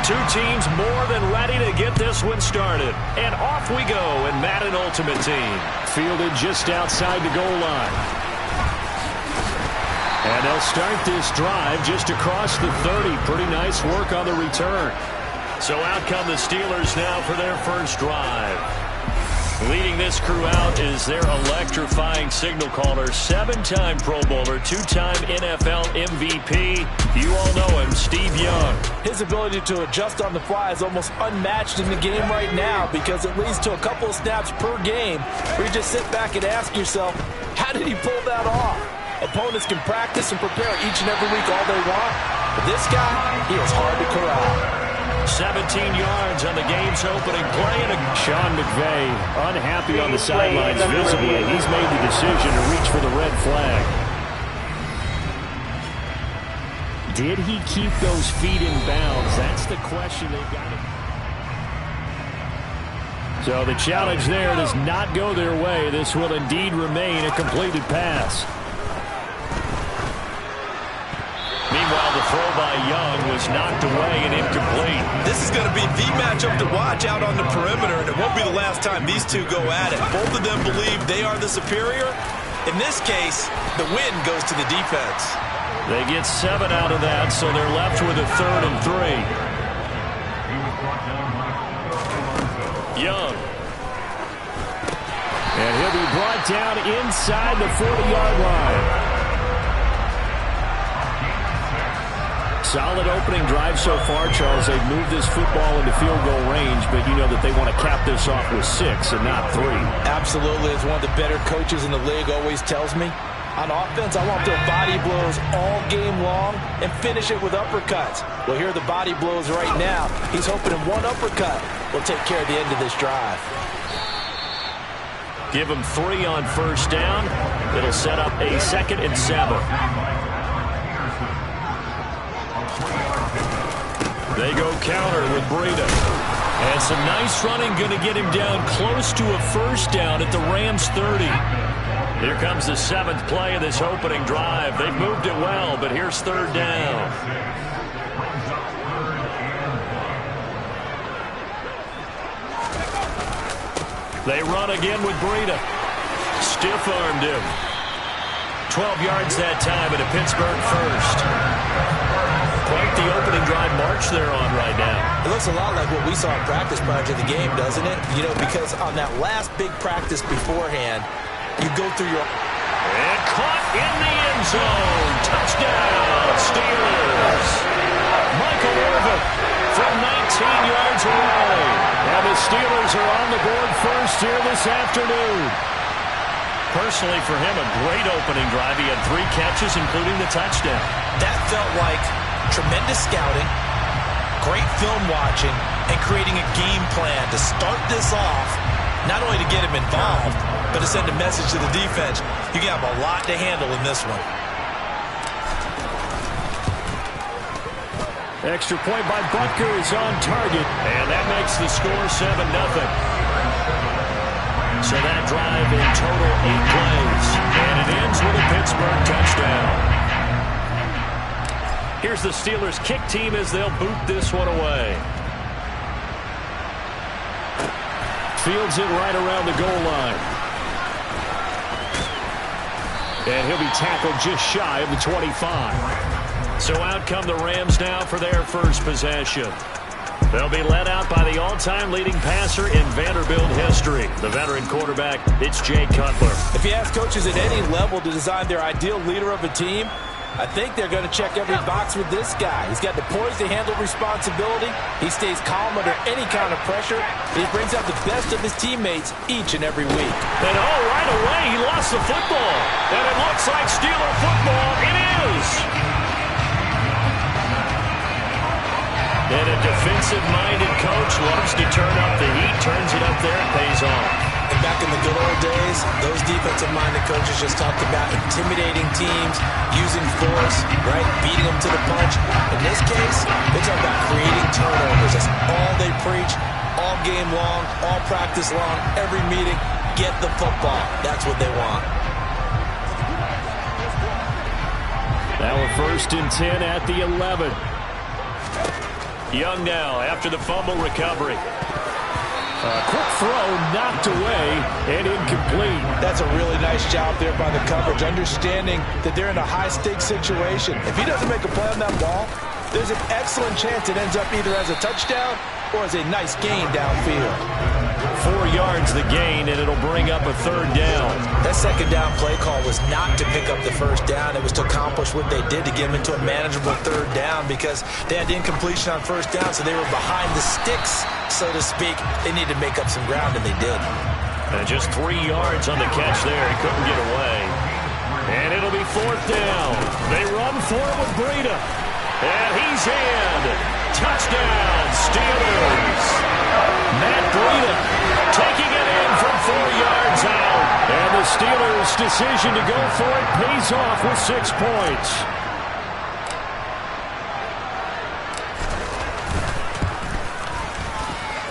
Two teams more than ready to get this one started. And off we go in Madden Ultimate Team. Fielded just outside the goal line. And they'll start this drive just across the 30. Pretty nice work on the return. So out come the Steelers now for their first drive. Leading this crew out is their electrifying signal caller, 7-time Pro Bowler, 2-time NFL MVP. You all know him, Steve Young. His ability to adjust on the fly is almost unmatched in the game right now because it leads to a couple of snaps per game where you just sit back and ask yourself, how did he pull that off? Opponents can practice and prepare each and every week all they want, but this guy, he is hard to corral. 17 yards on the game's opening play. And Sean McVay unhappy on the sidelines visibly. He's made the decision to reach for the red flag. Did he keep those feet in bounds? That's the question they've got. So the challenge there does not go their way. This will indeed remain a completed pass. Meanwhile, the throw by Young was knocked away and incomplete. This is going to be the matchup to watch out on the perimeter, and it won't be the last time these two go at it. Both of them believe they are the superior. In this case, the win goes to the defense. They get 7 out of that, so they're left with a 3rd and 3. Young. And he'll be brought down inside the 40-yard line. Solid opening drive so far, Charles. They've moved this football into field goal range, but you know that they want to cap this off with 6 and not 3. Absolutely. As one of the better coaches in the league always tells me, on offense, I want to throw body blows all game long and finish it with uppercuts. Well, here are the body blows right now. He's hoping in one uppercut will take care of the end of this drive. Give him 3 on first down. It'll set up a 2nd and 7. They go counter with Breida. And some nice running going to get him down close to a first down at the Rams 30. Here comes the 7th play of this opening drive. They've moved it well, but here's 3rd down. They run again with Breida. Stiff-armed him. 12 yards that time at a Pittsburgh first. Quite the opening drive march they're on right now. It looks a lot like what we saw in practice prior to the game, doesn't it? You know, because on that last big practice beforehand, you go through your... And caught in the end zone. Touchdown, Steelers. Michael Irvin from 19 yards away. And the Steelers are on the board first here this afternoon. Personally, for him, a great opening drive. He had 3 catches, including the touchdown. That felt like tremendous scouting, great film watching, and creating a game plan to start this off, not only to get him involved, but to send a message to the defense. You have a lot to handle in this one. Extra point by Butker is on target, and that makes the score 7-0. So that drive in total 8 plays, and it ends with a Pittsburgh touchdown. Here's the Steelers kick team as they'll boot this one away. Fields it right around the goal line. And he'll be tackled just shy of the 25. So out come the Rams now for their first possession. They'll be led out by the all-time leading passer in Vanderbilt history, the veteran quarterback. It's Jay Cutler. If you ask coaches at any level to design their ideal leader of a team, I think they're going to check every box with this guy. He's got the poise to handle responsibility. He stays calm under any kind of pressure. He brings out the best of his teammates each and every week. And right away, he lost the football. And it looks like Steeler football. It is. And a defensive-minded coach loves to turn up the heat, turns it up there, and pays off. And back in the good old days, those defensive-minded coaches just talked about intimidating teams, using force, right, beating them to the punch. In this case, they talk about creating turnovers. That's all they preach, all game long, all practice long, every meeting. Get the football. That's what they want. Now a 1st and 10 at the 11. Young now after the fumble recovery. Quick throw, knocked away, and incomplete. That's a really nice job there by the coverage, understanding that they're in a high-stakes situation. If he doesn't make a play on that ball, there's an excellent chance it ends up either as a touchdown or as a nice gain downfield. 4 yards the gain, and it'll bring up a third down. That second down play call was not to pick up the first down. It was to accomplish what they did to get them into a manageable third down because they had the incompletion on first down, so they were behind the sticks, so to speak. They needed to make up some ground, and they did. And just 3 yards on the catch there. He couldn't get away. And it'll be fourth down. They run for it with Breida. And he's in. Touchdown, Steelers. Matt Breida taking it in from 4 yards out. And the Steelers' decision to go for it pays off with 6 points.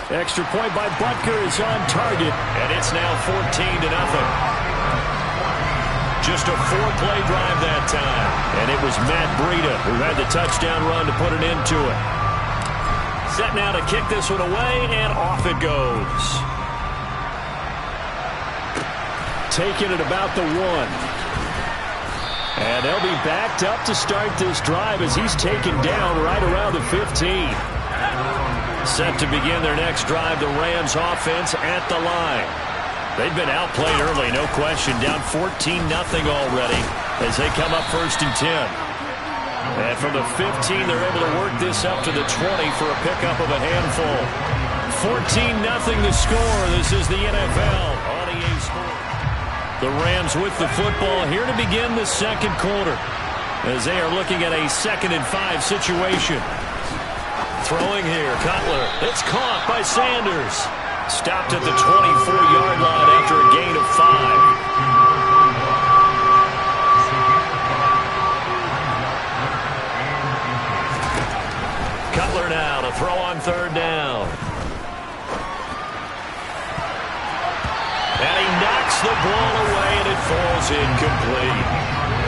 Extra point by Butker is on target, and it's now 14-0. Just a 4-play drive that time, and it was Matt Breida who had the touchdown run to put an end to it. Set now to kick this one away, and off it goes. Taking it about the 1. And they'll be backed up to start this drive as he's taken down right around the 15. Set to begin their next drive, the Rams offense at the line. They've been outplayed early, no question. Down 14-0 already as they come up 1st and 10. And from the 15, they're able to work this up to the 20 for a pickup of a handful. 14-0 the score. This is the NFL on EA Sports. The Rams with the football here to begin the second quarter as they are looking at a 2nd and 5 situation. Throwing here, Cutler. It's caught by Sanders. Stopped at the 24-yard line after a gain of 5. Cutler now to throw on 3rd down. And he knocks the ball away, and it falls incomplete.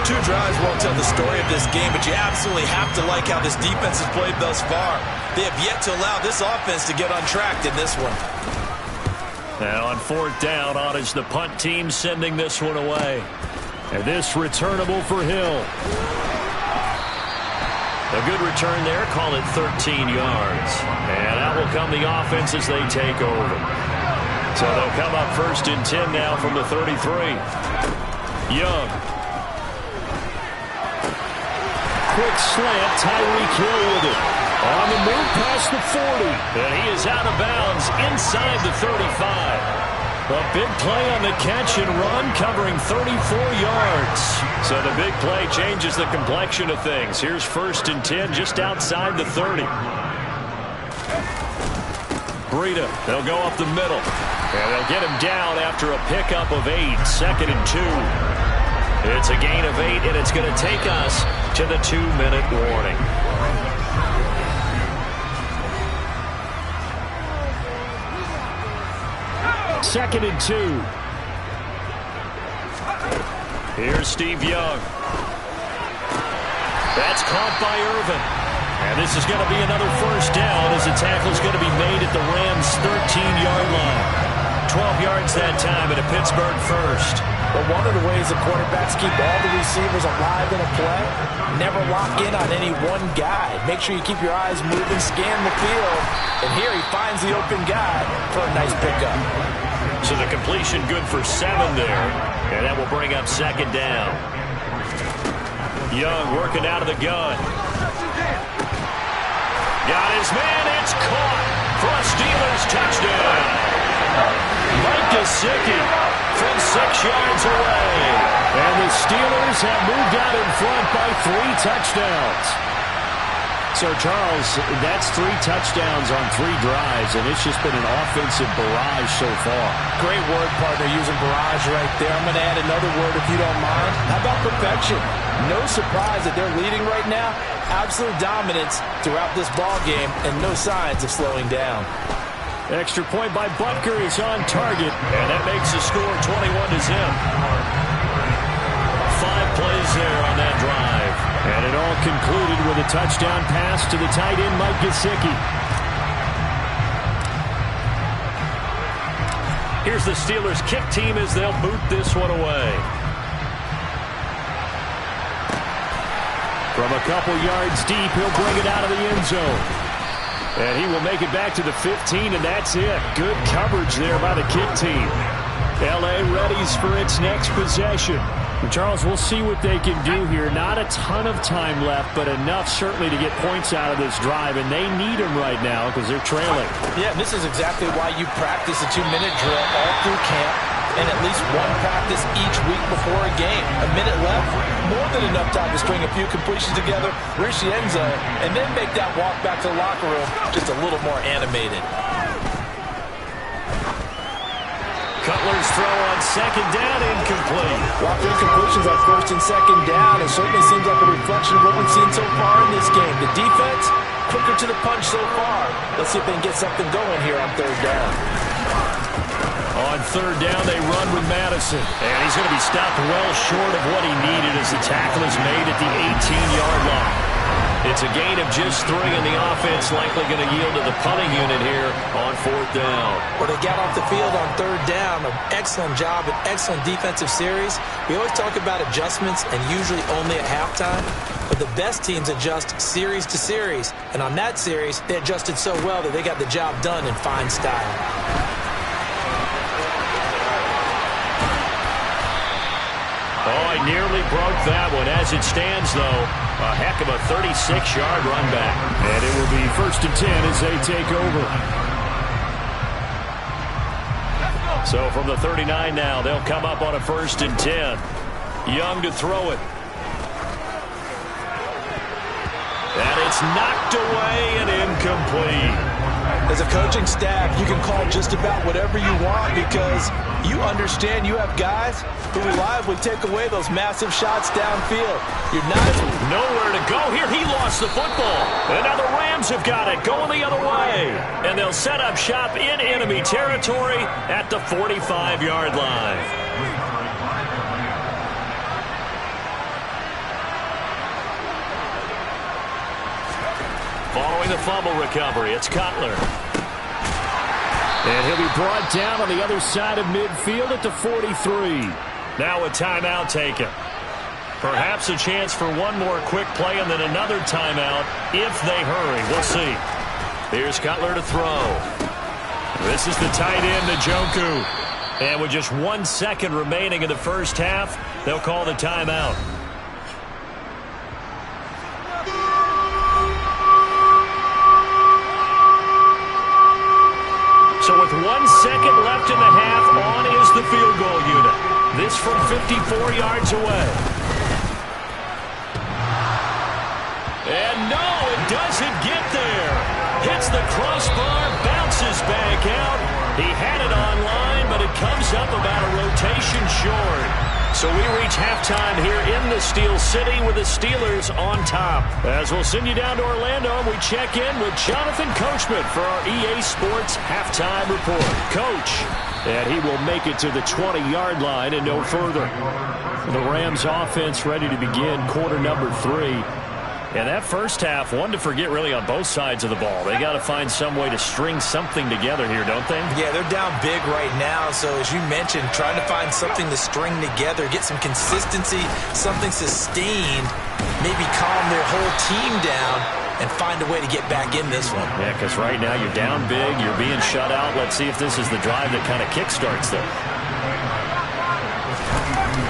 2 drives won't tell the story of this game, but you absolutely have to like how this defense has played thus far. They have yet to allow this offense to get untracked in this one. Now on 4th down, on is the punt team sending this one away. And this returnable for Hill. A good return there, call it 13 yards. And out will come the offense as they take over. So they'll come up 1st and 10 now from the 33. Young. Quick slant, Tyreek Hill with it. On the move past the 40. And he is out of bounds inside the 35. A big play on the catch and run, covering 34 yards. So the big play changes the complexion of things. Here's 1st and 10 just outside the 30. Breida, they'll go up the middle. And they'll get him down after a pickup of 8. 2nd and 2. It's a gain of 8, and it's going to take us to the 2-minute warning. Second and 2. Here's Steve Young. That's caught by Irvin. And this is going to be another 1st down as the tackle's going to be made at the Rams' 13-yard line. 12 yards that time at a Pittsburgh 1st. But one of the ways the quarterbacks keep all the receivers alive in a play, never lock in on any one guy. Make sure you keep your eyes moving, scan the field. And here he finds the open guy for a nice pickup. So the completion good for 7 there. And that will bring up 2nd down. Young working out of the gun. Got his man. It's caught for a Steelers touchdown. Mike Gesicki from 6 yards away. And the Steelers have moved out in front by 3 touchdowns. So, Charles, that's 3 touchdowns on 3 drives, and it's just been an offensive barrage so far. Great word, partner, using barrage right there. I'm going to add another word if you don't mind. How about perfection? No surprise that they're leading right now. Absolute dominance throughout this ball game, and no signs of slowing down. Extra point by Butker is on target, and that makes the score 21-0. 5 plays there on that drive. And it all concluded with a touchdown pass to the tight end, Mike Gesicki. Here's the Steelers' kick team as they'll boot this one away. From a couple yards deep, he'll bring it out of the end zone. And he will make it back to the 15, and that's it. Good coverage there by the kick team. L.A. readies for its next possession. Charles, we'll see what they can do here. Not a ton of time left, but enough certainly to get points out of this drive, and they need them right now because they're trailing. Yeah, this is exactly why you practice a 2-minute drill all through camp and at least one practice each week before a game. A minute left, more than enough time to string a few completions together, reach the end zone, and then make that walk back to the locker room just a little more animated. Cutler's throw on second down, incomplete. Dropped incompletions on first and second down. It certainly seems like a reflection of what we've seen so far in this game. The defense, quicker to the punch so far. Let's see if they can get something going here on third down. On third down, they run with Madison. And he's going to be stopped well short of what he needed as the tackle is made at the 18-yard line. It's a gain of just 3, and the offense likely going to yield to the punting unit here on fourth down. Well, they got off the field on third down. An excellent job, an excellent defensive series. We always talk about adjustments and usually only at halftime. But the best teams adjust series to series. And on that series, they adjusted so well that they got the job done in fine style. Oh, I nearly broke that one. As it stands, though, a heck of a 36-yard run back. And it will be 1st and 10 as they take over. So from the 39 now, they'll come up on a 1st and 10. Young to throw it. And it's knocked away and incomplete. As a coaching staff, you can call just about whatever you want because you understand you have guys who reliably take away those massive shots downfield. You're not nowhere to go here. He lost the football. And now the Rams have got it going the other way. And they'll set up shop in enemy territory at the 45-yard line. Following the fumble recovery, it's Cutler. And he'll be brought down on the other side of midfield at the 43. Now a timeout taken. Perhaps a chance for one more quick play and then another timeout if they hurry. We'll see. Here's Cutler to throw. This is the tight end, Njoku. And with just 1 second remaining in the first half, they'll call the timeout. So with 1 second left in the half, on is the field goal unit. This from 54 yards away. And no, it doesn't get there. Hits the crossbar, bounces back out. He had it on line, but it comes up about a rotation short. So we reach halftime here in the Steel City with the Steelers on top. As we'll send you down to Orlando, and we check in with Jonathan Coachman for our EA Sports Halftime Report. Coach, and he will make it to the 20-yard line and no further. The Rams offense ready to begin quarter number 3. And that first half, one to forget really on both sides of the ball. They got to find some way to string something together here, don't they? Yeah, they're down big right now. So as you mentioned, trying to find something to string together, get some consistency, something sustained, maybe calm their whole team down and find a way to get back in this one. Yeah, because right now you're down big, you're being shut out. Let's see if this is the drive that kind of kickstarts them.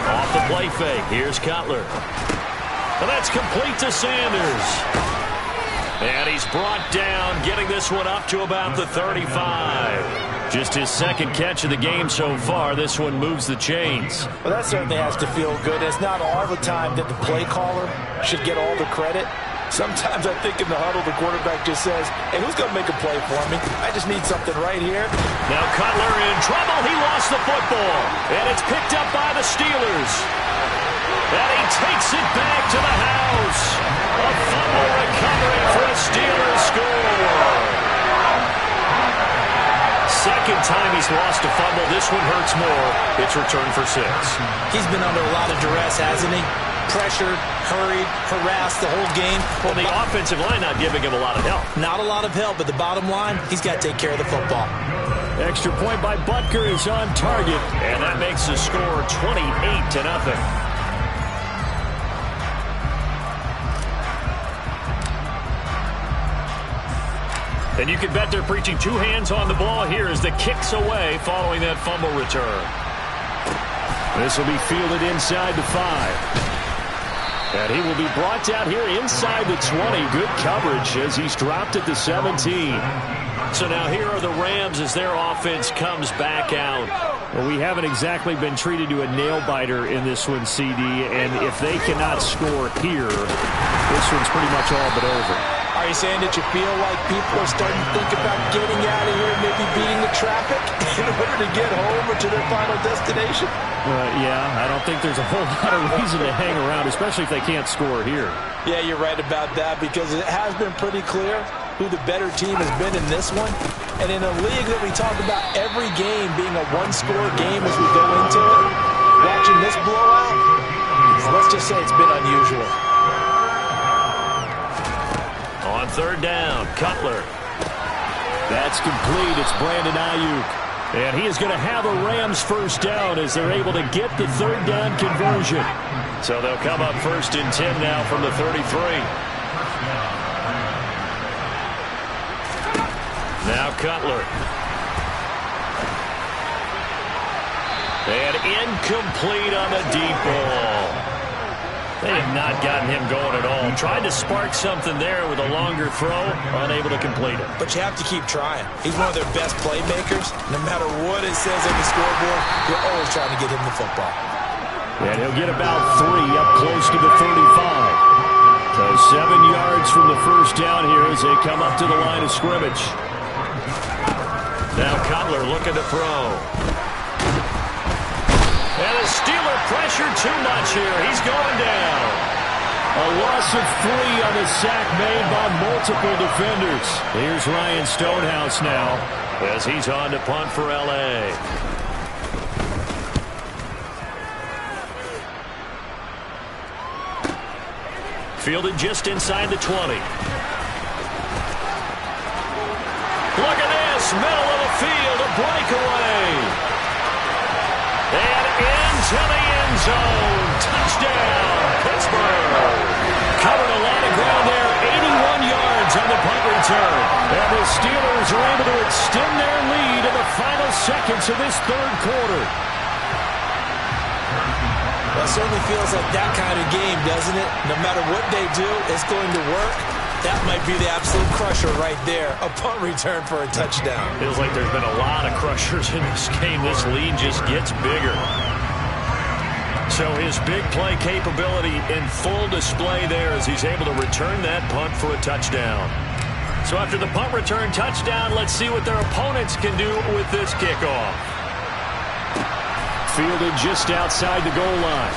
Off the play fake, here's Cutler. And that's complete to Sanders. And he's brought down, getting this one up to about the 35. Just his second catch of the game so far. This one moves the chains. Well, that certainly has to feel good. It's not all the time that the play caller should get all the credit. Sometimes I think in the huddle, the quarterback just says, hey, who's going to make a play for me? I just need something right here. Now Cutler in trouble. He lost the football. And it's picked up by the Steelers. And he takes it back to the house. A fumble recovery for a Steelers score. Second time he's lost a fumble. This one hurts more. It's returned for 6. He's been under a lot of duress, hasn't he? pressured, hurried, harassed the whole game. Well, the offensive line not giving him a lot of help. Not a lot of help, but the bottom line, he's got to take care of the football. Extra point by Butker is on target, and that makes the score 28-0. And you can bet they're preaching two hands on the ball here as the kick's away following that fumble return. This will be fielded inside the 5. And he will be brought down here inside the 20. Good coverage as he's dropped at the 17. So now here are the Rams as their offense comes back out. Well, we haven't exactly been treated to a nail-biter in this one, CD. And if they cannot score here, this one's pretty much all but over. Are you saying that you feel like people are starting to think about getting out of here, maybe beating the traffic in order to get home or to their final destination? Yeah, I don't think there's a whole lot of reason to hang around, especially if they can't score here. Yeah, you're right about that because it has been pretty clear who the better team has been in this one. And in a league that we talk about every game being a one-score game as we go into it, watching this blowout, let's just say it's been unusual. On third down, Cutler. That's complete. It's Brandon Ayuk. And he is going to have a Rams first down as they're able to get the third down conversion. So they'll come up first and 10 now from the 33. Now Cutler. And incomplete on the deep ball. They have not gotten him going at all. Tried to spark something there with a longer throw, unable to complete it. But you have to keep trying. He's one of their best playmakers. No matter what it says on the scoreboard, you're always trying to get him the football. And he'll get about 3 up close to the 35. So 7 yards from the first down here as they come up to the line of scrimmage. Now Cutler looking to throw. And the Steeler pressure too much here. He's going down. A loss of 3 on the sack made by multiple defenders. Here's Ryan Stonehouse now as he's on to punt for L.A. Fielded just inside the 20. Look at this. Middle of the field, a breakaway. And into the end zone. Touchdown, Pittsburgh. Covered a lot of ground there. 81 yards on the punt return. And the Steelers are able to extend their lead in the final seconds of this third quarter. That certainly feels like that kind of game, doesn't it? No matter what they do, it's going to work. That might be the absolute crusher right there. A punt return for a touchdown. Feels like there's been a lot of crushers in this game. This lead just gets bigger. So his big play capability in full display there as he's able to return that punt for a touchdown. So after the punt return touchdown, let's see what their opponents can do with this kickoff. Fielded just outside the goal line.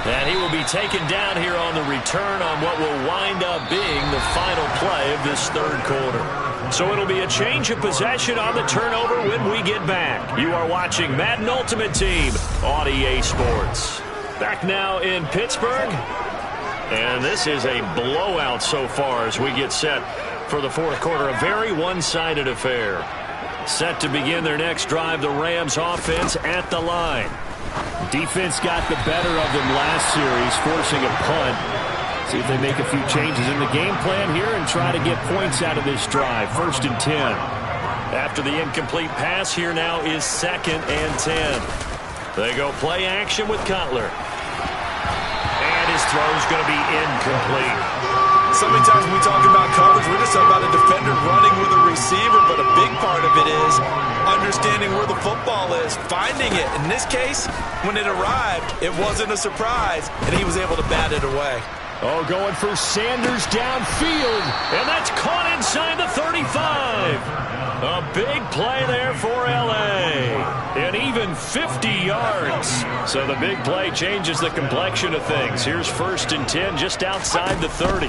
And he will be taken down here on the return on what will wind up being the final play of this third quarter. So it'll be a change of possession on the turnover when we get back. You are watching Madden Ultimate Team on EA Sports. Back now in Pittsburgh. And this is a blowout so far as we get set for the fourth quarter. A very one-sided affair. Set to begin their next drive, the Rams offense at the line. Defense got the better of them last series, forcing a punt. See if they make a few changes in the game plan here and try to get points out of this drive. 1st and 10. After the incomplete pass, here now is 2nd and 10. They go play action with Cutler. And his throw's going to be incomplete. So many times when we talk about coverage, we're just talking about a defender running with a receiver, but a big part of it is understanding where the football is, finding it. In this case, when it arrived, it wasn't a surprise, and he was able to bat it away. Oh, going for Sanders downfield, and that's caught inside the 35. A big play there for L.A. And even 50 yards. So the big play changes the complexion of things. Here's 1st and 10 just outside the 30.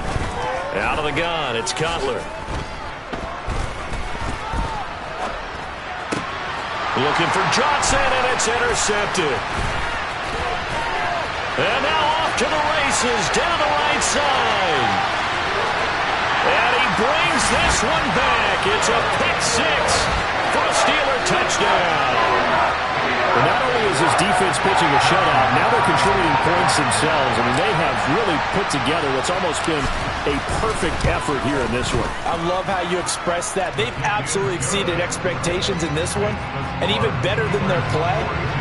Out of the gun, it's Cutler. Looking for Johnson, and it's intercepted. And now off to the races down the right side. And he brings this one back. It's a pick six for a Steeler touchdown. And not only is his defense pitching a shutout, now they're contributing points themselves. I mean, they have really put together what's almost been a perfect effort here in this one. I love how you express that. They've absolutely exceeded expectations in this one. And even better than their play,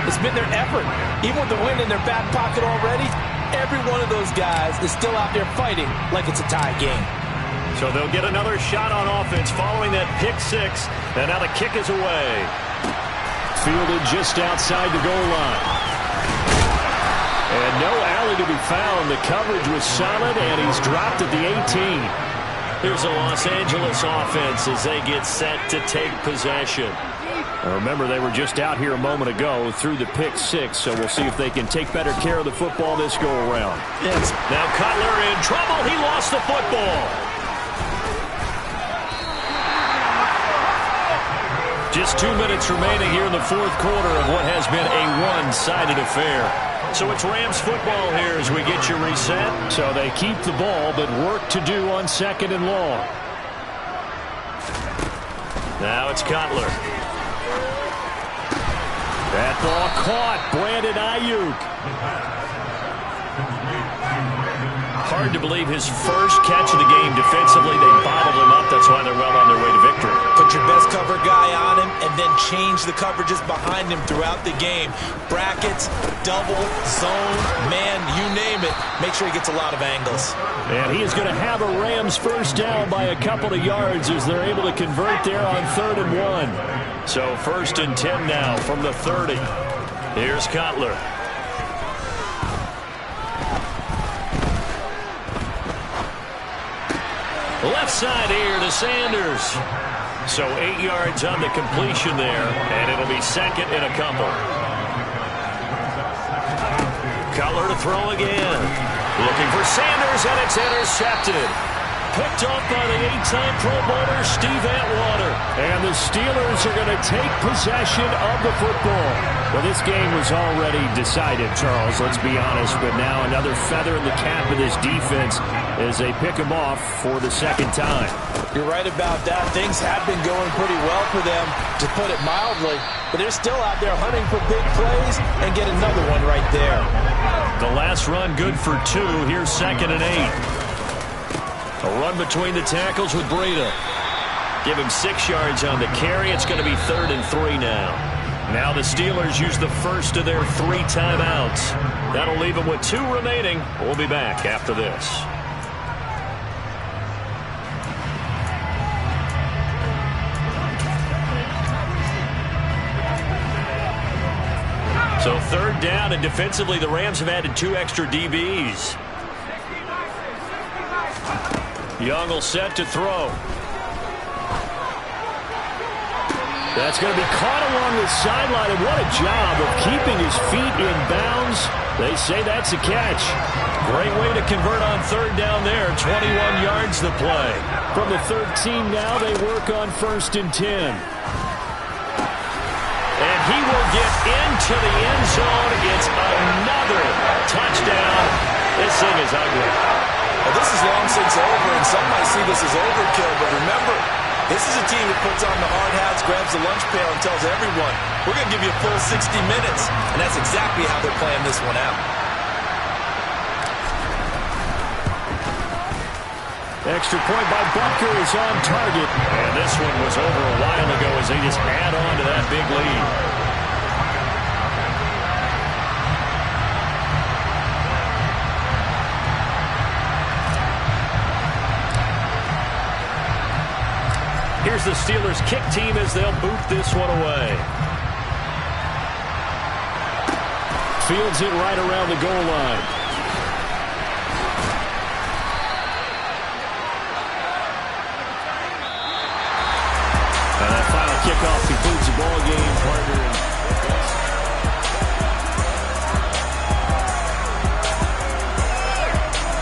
it's been their effort. Even with the win in their back pocket already, every one of those guys is still out there fighting like it's a tie game. So they'll get another shot on offense following that pick six. And now the kick is away. Fielded just outside the goal line. And no alley to be found. The coverage was solid, and he's dropped at the 18. Here's a Los Angeles offense as they get set to take possession. Now remember, they were just out here a moment ago through the pick six, so we'll see if they can take better care of the football this go-around. Now Cutler in trouble. He lost the football. Just 2 minutes remaining here in the fourth quarter of what has been a one-sided affair. So it's Rams football here as we get you reset. So they keep the ball, but work to do on second and long. Now it's Cutler. That ball caught. Brandon Ayuk. Hard to believe his first catch of the game defensively. They bottled him up. That's why they're well on their way to victory. Put your best cover guy on him and then change the coverages behind him throughout the game. Brackets, double, zone, man, you name it. Make sure he gets a lot of angles. And he is going to have a Rams first down by a couple of yards as they're able to convert there on 3rd and 1. So 1st and 10 now from the 30. Here's Cutler. Left side here to Sanders. So 8 yards on the completion there, and it'll be second and a couple. Cutler to throw again. Looking for Sanders, and it's intercepted. Picked off by the 8-time Pro Bowler, Steve Atwater. And the Steelers are going to take possession of the football. Well, this game was already decided, Charles, let's be honest. But now another feather in the cap of this defense as they pick them off for the second time. You're right about that. Things have been going pretty well for them, to put it mildly. But they're still out there hunting for big plays and get another one right there. The last run good for 2. Here's 2nd and 8. A run between the tackles with Breida. Give him 6 yards on the carry. It's going to be 3rd and 3 now. Now the Steelers use the first of their 3 timeouts. That'll leave them with 2 remaining. We'll be back after this. So 3rd down, and defensively the Rams have added 2 extra DBs. Young will set to throw. That's going to be caught along the sideline, and what a job of keeping his feet in bounds. They say that's a catch. Great way to convert on 3rd down there. 21 yards the play. From the 13 now, they work on 1st and 10. And he will get into the end zone. It's another touchdown. This thing is ugly. Well, this is long since over, and some might see this as overkill, but remember, this is a team that puts on the hard hats, grabs the lunch pail, and tells everyone, we're going to give you a full 60 minutes. And that's exactly how they're playing this one out. Extra point by Butker is on target. And this one was over a while ago as they just add on to that big lead. Here's the Steelers kick team as they'll boot this one away. Fields it right around the goal line. And that final kickoff concludes the ball game, partner.